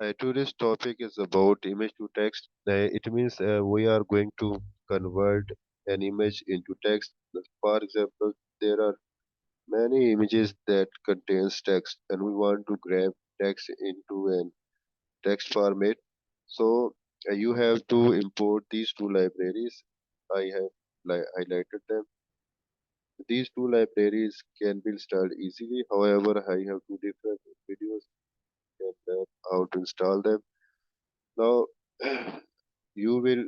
Today's topic is about image to text. It means we are going to convert an image into text. For example, there are many images that contains text, and we want to grab text into an text format. So you have to import these two libraries. I have highlighted them. These two libraries can be installed easily. However, I have two different videos and how to install them. Now, you will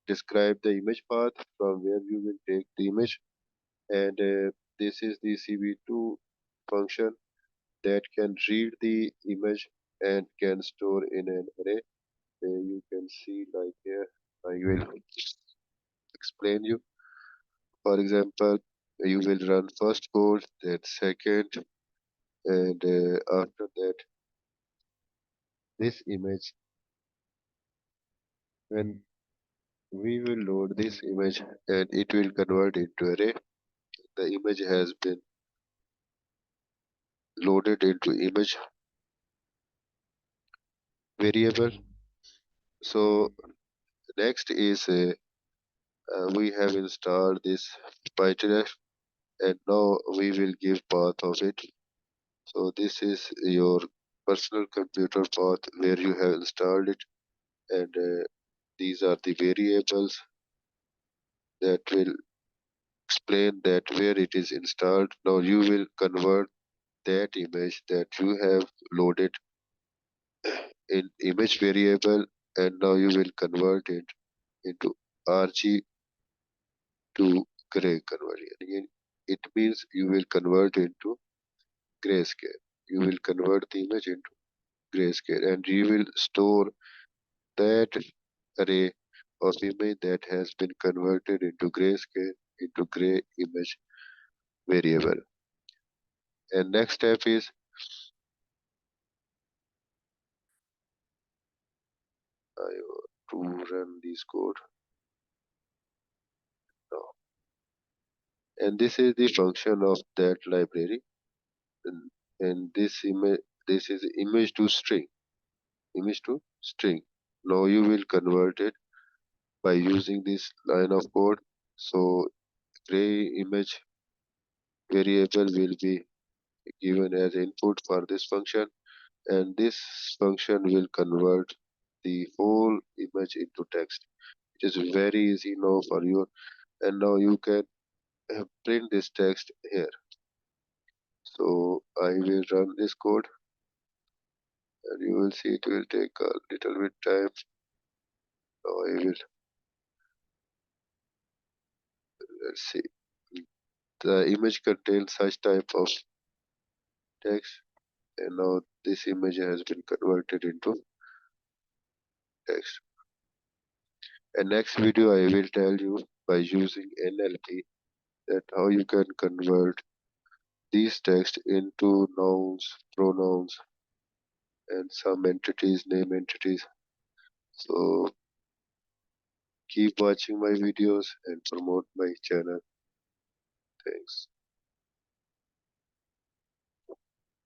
describe the image path from where you will take the image, and this is the CV2 function that can read the image and can store in an array. You can see like here. I will explain you. For example, you will run first code, then second, and after that, this image. When we will load this image, and it will convert into array. The image has been loaded into image variable. So next is we have installed this pytesseract, and now we will give path of it. So this is your personal computer path where you have installed it, and these are the variables that will explain that where it is installed. Now you will convert that image that you have loaded in image variable, and now you will convert it into RG to gray conversion. It means you will convert into grayscale. You will convert the image into grayscale, and you will store that array of image that has been converted into grayscale into gray image variable. And next step is I want to run this code now. And this is the function of that library. And, and this is image to string. Image to string. Now you will convert it by using this line of code. So gray image variable will be given as input for this function, and this function will convert the whole image into text. It is very easy now for you, and now you can print this text here. So I will run this code, and you will see it will take a little bit time. Now I will, let's see, the image contains such type of text, and now this image has been converted into text. And next video I will tell you by using NLP that how you can convert these text into nouns, pronouns, and some entities, name entities. So keep watching my videos and promote my channel. Thanks.